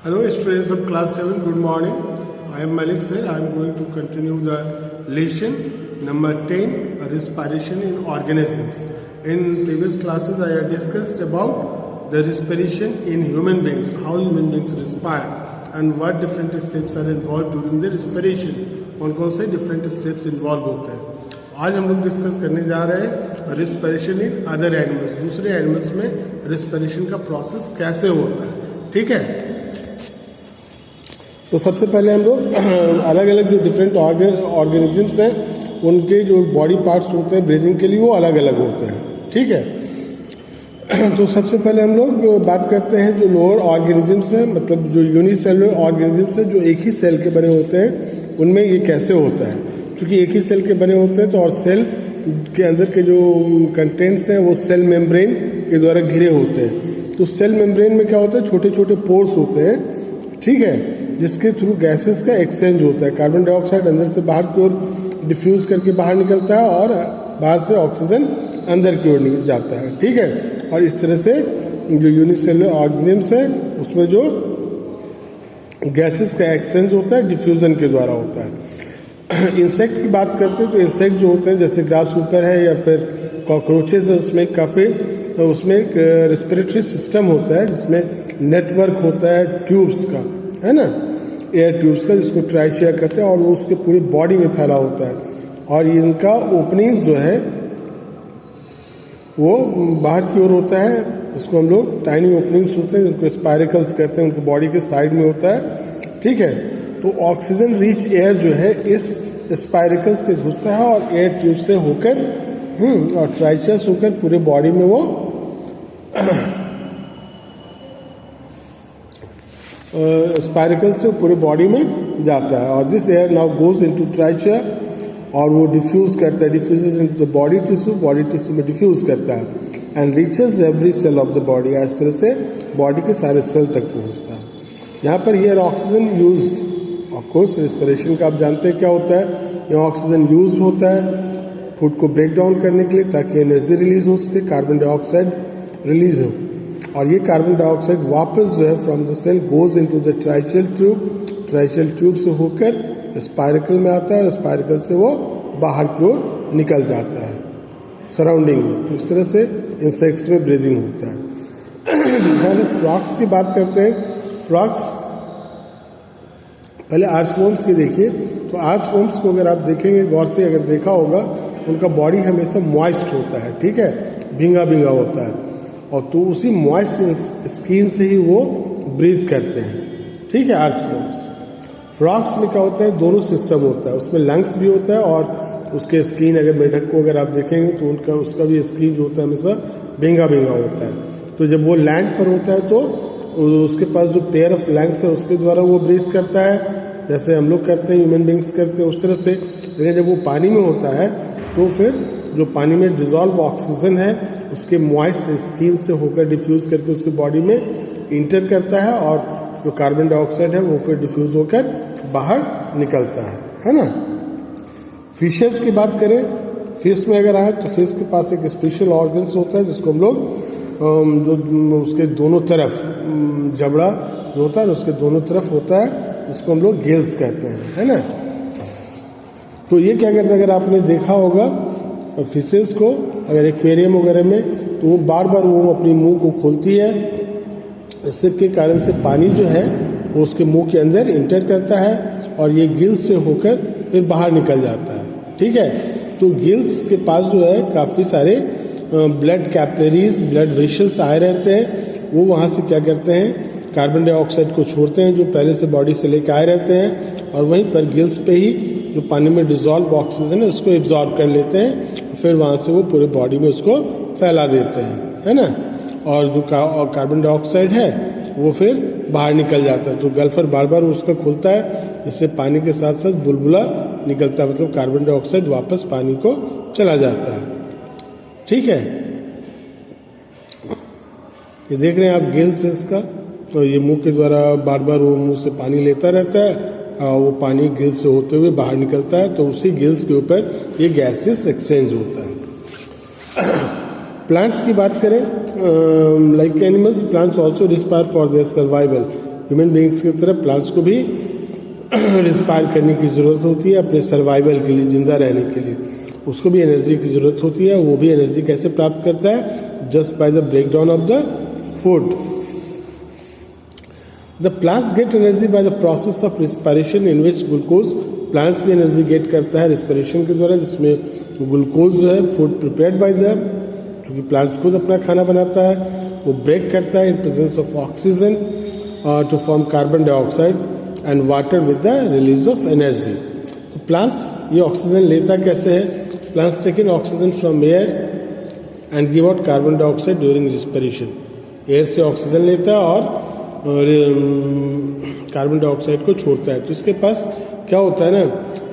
Hello students of class 7, good morning. I am Malik sir. I am going to continue the lesson number 10, respiration in organisms. In previous classes I had discussed about the respiration in human beings, how human beings respire and what different steps are involved during the respiration. कौन से different steps involved होते हैं. आज हम लोग discuss करने जा रहे हैं रिस्पिरेशन इन अदर एनिमल्स. दूसरे एनिमल्स में रिस्पिरेशन का प्रोसेस कैसे होता है. ठीक है, तो सबसे पहले हम लोग अलग अलग जो डिफरेंट ऑर्गेनिजम्स हैं उनके जो बॉडी पार्ट्स होते हैं ब्रीदिंग के लिए वो अलग अलग होते हैं. ठीक है, तो सबसे पहले हम लोग बात करते हैं जो लोअर ऑर्गेनिजम्स हैं, मतलब जो यूनिसेलुलर ऑर्गेनिजम्स हैं जो एक ही सेल के बने होते हैं, उनमें ये कैसे होता है. क्योंकि एक ही सेल के बने होते हैं तो और सेल के अंदर के जो कंटेंट्स हैं वो सेल मेम्ब्रेन के द्वारा घिरे होते हैं. तो सेल मेम्ब्रेन में क्या होता है, छोटे छोटे पोर्स होते हैं. ठीक है, जिसके थ्रू गैसेस का एक्सचेंज होता है. कार्बन डाइऑक्साइड अंदर से बाहर की ओर डिफ्यूज करके बाहर निकलता है और बाहर से ऑक्सीजन अंदर की ओर जाता है. ठीक है, और इस तरह से जो यूनिसेलुलर ऑर्गेनिजम्स है उसमें जो गैसेस का एक्सचेंज होता है डिफ्यूजन के द्वारा होता है. इंसेक्ट की बात करते हैं तो इंसेक्ट जो होते हैं जैसे ग्रास ऊपर है या फिर कॉकरोचेस है, उसमें एक रेस्पिरेटरी सिस्टम होता है जिसमें नेटवर्क होता है ट्यूब्स का, है ना, एयर ट्यूब्स का, जिसको ट्राइचिया कहते हैं, और वो उसके पूरी बॉडी में फैला होता है. और इनका ओपनिंग जो है वो बाहर की ओर होता है. इसको हम लोग टाइनी ओपनिंग्स होते हैं जिनको स्पाइरिकल्स कहते हैं, उनकी बॉडी के साइड में होता है. ठीक है, तो ऑक्सीजन रिच एयर जो है इस स्पाइरिकल से घुसता है और एयर ट्यूब से होकर और ट्राइचिया से होकर पूरे बॉडी में वो स्पाइरिकल से पूरे बॉडी में जाता है. और this air now goes into trachea और वो डिफ्यूज करता है, diffuses into the body tissue में डिफ्यूज करता है and reaches every cell of the body. इस तरह से बॉडी के सारे सेल तक पहुंचता है. यहाँ पर here oxygen used, of course respiration का आप जानते हैं क्या होता है. यहाँ ऑक्सीजन यूज होता है फूड को ब्रेक डाउन करने के लिए ताकि एनर्जी रिलीज हो सके, कार्बन डाइऑक्साइड रिलीज हो. और ये कार्बन डाइऑक्साइड वापस जो है from the cell goes into the tracheal tube से होकर स्पाइरिकल में आता है और स्पाइरिकल से वो बाहर की ओर निकल जाता है सराउंडिंग में. तो इस तरह से इंसेक्ट्स में ब्रीदिंग होता है. जहाँ फ्रॉक्स की बात करते हैं, फ्रॉक्स पहले आर्चवॉर्म्स की देखिए. तो आर्चवॉर्म्स को अगर आप देखेंगे गौर से, अगर देखा होगा, उनका बॉडी हमेशा मॉइस्ट होता है. ठीक है, भींगा भींगा होता है और तो उसी मॉइस्ट स्किन से ही वो ब्रीथ करते हैं. ठीक है, आर्चवॉर्म्स. फ्रॉक्स में क्या होता है, दोनों सिस्टम होता है, उसमें लंग्स भी होता है और उसके स्किन, अगर मेढक को अगर आप देखेंगे तो उसका भी स्किन जो होता है हमेशा भींगा भींगा होता है. तो जब वो लैंड पर होता है तो उसके पास जो पेयर ऑफ लंग्स है उसके द्वारा वो ब्रीथ करता है, जैसे हम लोग करते हैं, ह्यूमन बींग्स करते हैं उस तरह से. लेकिन जब वो पानी में होता है तो फिर जो पानी में डिजॉल्व ऑक्सीजन है उसके मॉइस्ट स्किन से होकर डिफ्यूज करके उसकी बॉडी में इंटर करता है और जो कार्बन डाइऑक्साइड है वो फिर डिफ्यूज होकर बाहर निकलता है ना. फिशेस की बात करें, फिश में अगर आए तो फिश के पास एक स्पेशल ऑर्गन्स होता है जिसको हम लोग जो उसके दोनों तरफ जबड़ा जो होता है उसके दोनों तरफ होता है, जिसको हम लोग गिल्स कहते हैं, है ना. तो ये क्या करता है, अगर आपने देखा होगा फिशेस को अगर एक्वेरियम वगैरह में, तो वो बार बार वो अपनी मुंह को खोलती है. इससे के कारण से पानी जो है वो उसके मुंह के अंदर इंटर करता है और ये गिल्स से होकर फिर बाहर निकल जाता है. ठीक है, तो गिल्स के पास जो है काफ़ी सारे ब्लड कैपिलरीज, ब्लड वेसल्स आए रहते हैं. वो वहाँ से क्या करते हैं, कार्बन डाइऑक्साइड को छोड़ते हैं जो पहले से बॉडी से लेकर आए रहते हैं, और वहीं पर गिल्स पे ही जो पानी में डिजॉल्व ऑक्सीजन है उसको एब्जॉर्ब कर लेते हैं, फिर वहाँ से वो पूरे बॉडी में उसको फैला देते हैं, है ना. और जो कार्बन डाइऑक्साइड है वो फिर बाहर निकल जाता है. तो गल्फर बार बार उसका खुलता है जिससे पानी के साथ साथ बुलबुला निकलता है, मतलब कार्बन डाइऑक्साइड वापस पानी को चला जाता है. ठीक है, ये देख रहे हैं आप गिल्स इसका, तो ये मुंह के द्वारा बार बार वो मुंह से पानी लेता रहता है, वो पानी गिल्स से होते हुए बाहर निकलता है. तो उसी गिल्स के ऊपर ये गैसेस एक्सचेंज होता है. प्लांट्स की बात करें, like animals, plants also respire for their survival. Human beings की तरह प्लांट्स को भी रिस्पायर करने की ज़रूरत होती है अपने सर्वाइवल के लिए, जिंदा रहने के लिए। उसको भी एनर्जी की ज़रूरत होती है। वो भी एनर्जी कैसे प्राप्त करता है? Just by the break down of the food. The plants get energy by the process of respiration in which glucose, plants भी एनर्जी गेट करता है रिस्पिरेशन के द्वारा, जिसमें ग्लूकोज जो है फूड प्रिपेयर्ड बाय द, क्योंकि प्लांट्स खुद अपना खाना बनाता है, वो ब्रेक करता है in presence of oxygen to form carbon dioxide and water with the release of energy. तो प्लांट्स ये ऑक्सीजन लेता कैसे है? Plants take in oxygen from air and give out carbon dioxide during respiration. Air से oxygen लेता है और carbon dioxide को छोड़ता है। तो इसके पास क्या होता है ना,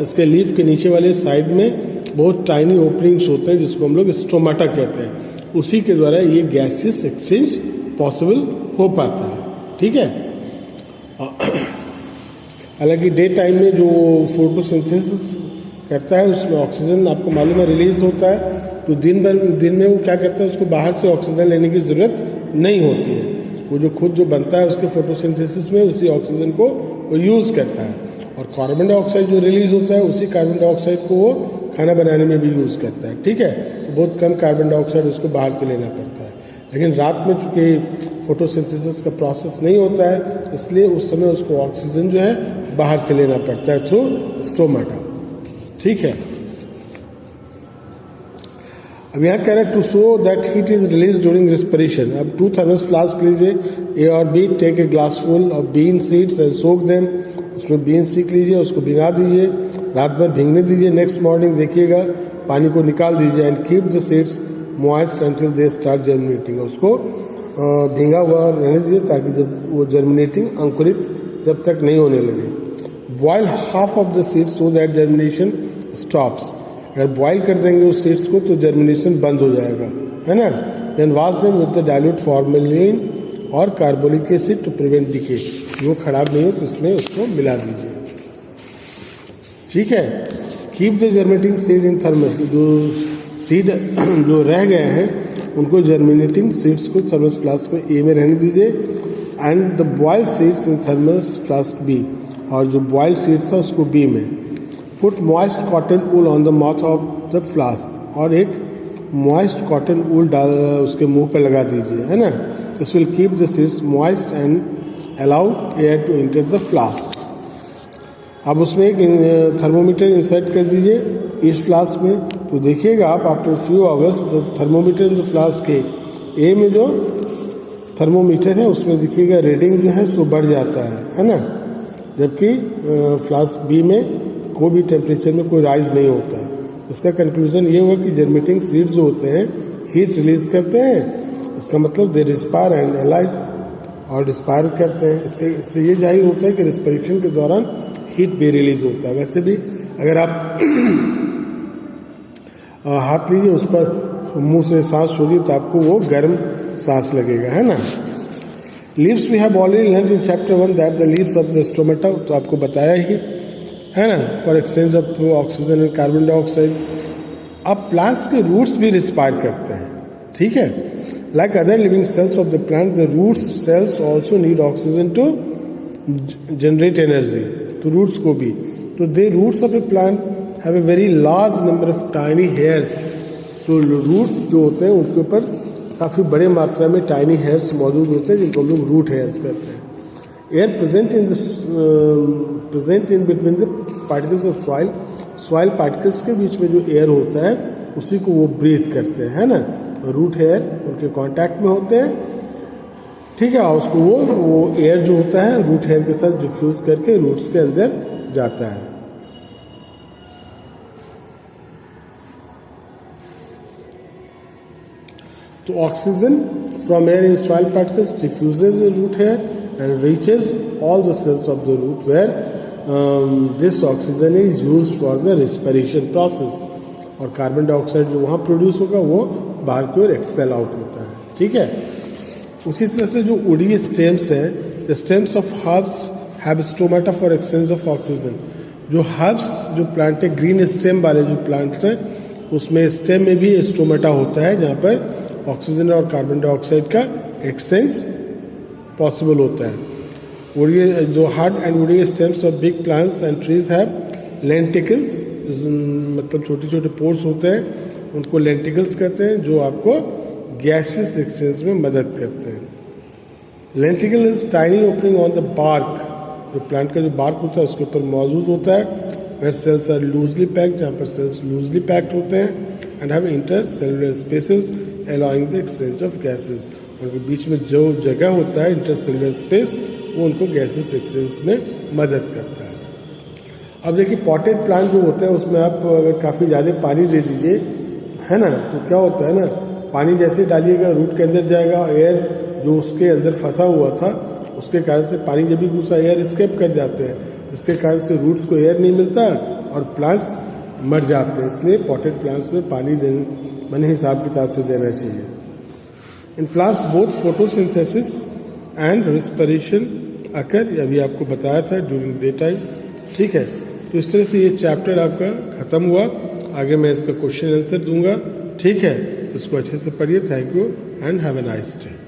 इसके लीफ के नीचे वाले साइड में बहुत टाइनी ओपनिंग्स होते हैं जिसको हम लोग स्टोमाटा कहते हैं। उसी के द्वारा ये गैसेस एक्सचेंज पॉसिबल हो पाता है। ठीक है। हालांकि डे टाइम में जो फोटोसिंथेसिस करता है उसमें ऑक्सीजन आपको मालूम है रिलीज होता है, तो दिन में वो क्या करता है, उसको बाहर से ऑक्सीजन लेने की जरूरत नहीं होती है। वो जो खुद जो बनता है उसके फोटोसिंथेसिस में उसी ऑक्सीजन को वो यूज करता है। और कार्बन डाइऑक्साइड जो रिलीज होता है उसी कार्बन डाइऑक्साइड को वो खाना बनाने में भी यूज करता है। ठीक है। तो बहुत कम कार्बन डाइऑक्साइड उसको बाहर से लेना पड़ता है। लेकिन रात में चूंकि फोटोसिंथेसिस का प्रोसेस नहीं होता है, इसलिए उस समय उसको ऑक्सीजन जो है बाहर से लेना पड़ता है थ्रू स्टोमाटा। ठीक है। अब यहाँ कह रहे हैं to show that heat is release during respiration. अब 2 थर्मस फ्लास्क लीजिए, ए और B, take a glass full of bean seeds and soak them. उसमें बीन सीख लीजिए, उसको भिगा दीजिए, रात भर भीगने दीजिए। नेक्स्ट मॉर्निंग देखिएगा पानी को निकाल दीजिए and keep the seeds moist until they start germinating. उसको भीगा हुआ रहने दीजिए ताकि जब वो जर्मिनेटिंग, अंकुरित जब तक नहीं होने लगे। Boil half of the seeds so that germination stops. अगर बॉयल कर देंगे उस सीड्स को तो जर्मिनेशन बंद हो जाएगा, है ना। Then wash them with the dilute formalin और carbolic acid to prevent decay. वो खराब नहीं हो तो उसमें उसको मिला दीजिए। ठीक है। Keep the germinating seed in thermos. जो सीड जो रह गए हैं उनको जर्मिनेटिंग सीड्स को थर्मस फ्लास्क में ए में रहने दीजिए and the boiled seeds in thermos flask B. और जो बॉइल्ड सीड्स है उसको बी में। Put moist cotton wool on the mouth of the flask. और एक मॉइस्ट कॉटन वूल डाल उसके मुंह पे लगा दीजिए, है ना। This will keep the seeds moist and allow air to enter the flask. अब उसमें एक थर्मोमीटर इंसर्ट कर दीजिए इस फ्लास्क में। तो देखिएगा आप after few hours the thermometer in the flask के ए में जो थर्मोमीटर है उसमें देखिएगा रीडिंग जो है सो बढ़ जाता है ना। जबकि फ्लास्क बी में कोई भी टेम्परेचर में कोई राइज नहीं होता है। इसका कंक्लूजन ये हुआ कि जर्मिनेटिंग सीड्स जो होते हैं हीट रिलीज करते हैं। इसका मतलब दे रिस्पायर एंड अलाइव, और रिस्पायर करते हैं। इससे ये जाहिर होता है कि रिस्पिरेशन के दौरान हीट भी रिलीज होता है। वैसे भी अगर आप हाथ लीजिए उस पर मुंह से सांस छोड़िए तो आपको वो गर्म सांस लगेगा, है ना। Leaves we have already learn in chapter 1 that the leaves of the stomata, तो आपको बताया ही है ना, for exchange of oxygen and carbon dioxide. अब प्लांट्स के रूट्स भी रिस्पायर करते हैं। ठीक है। Like other living cells of the plant the roots cells also need oxygen to generate energy. तो रूट्स को भी, तो they roots of a plant have a very large number of tiny hairs. तो root जो होते हैं उनके ऊपर काफ़ी बड़े मात्रा में टाइनी हेयर्स मौजूद होते हैं जिनको हम लोग रूट हेयर्स कहते हैं। Air present in between the particles of soil, soil particles के बीच में जो एयर होता है उसी को वो ब्रीथ करते हैं, है ना। रूट हेयर उनके कांटेक्ट में होते हैं। ठीक है। और उसको वो एयर जो होता है रूट हेयर के साथ डिफ्यूज करके रूट्स के अंदर जाता है। तो oxygen from air in soil particles diffuses the root hair and reaches all the cells of the root where this oxygen is used for the respiration process। और carbon dioxide जो वहाँ produce होगा वो बाहर की ओर एक्सपेल आउट होता है। ठीक है। उसी तरह से जो वुडी स्टेम्स है, the stems of herbs have stomata for exchange of oxygen. जो हर्ब्स जो प्लांट है, ग्रीन स्टेम वाले जो प्लांट है उसमें स्टेम में भी स्टोमाटा होता है जहाँ पर ऑक्सीजन और कार्बन डाइऑक्साइड का एक्सचेंज पॉसिबल होता है। वुडी जो hard and woody stems of big plants and trees have lenticels, मतलब छोटे छोटे पोर्स होते हैं, उनको लेंटिकल्स कहते हैं, जो आपको गैसियस एक्सचेंज में मदद करते हैं। Lenticel is tiny opening on the bark, जो प्लांट का जो बार्क होता है उसके ऊपर मौजूद होता है। Where cells are loosely packed, जहाँ पर सेल्स लूजली पैक्ड होते हैं, and have intercellular spaces allowing the exchange of gases. उनके बीच में जो जगह होता है इंटर सेलुलर स्पेस, वो उनको गैसेस एक्सचेंज में मदद करता है। अब देखिए पॉटेड प्लांट जो होते हैं उसमें आप अगर काफ़ी ज़्यादा पानी दे दीजिए, है ना, तो क्या होता है ना, पानी जैसे डालिएगा रूट के अंदर जाएगा, एयर जो उसके अंदर फंसा हुआ था उसके कारण से पानी जब भी घुसा एयर एस्केप कर जाते हैं, इसके कारण से रूट्स को एयर नहीं मिलता और प्लांट्स मर जाते हैं। इसलिए पॉटेड प्लांट्स में पानी मैंने हिसाब किताब से देना चाहिए। In plants both photosynthesis and respiration occur, अभी आपको बताया था ड्यूरिंग डे टाइम, ठीक है। तो इस तरह से ये चैप्टर आपका खत्म हुआ। आगे मैं इसका क्वेश्चन आंसर दूंगा, ठीक है। तो इसको अच्छे से पढ़िए। Thank you and have a nice day.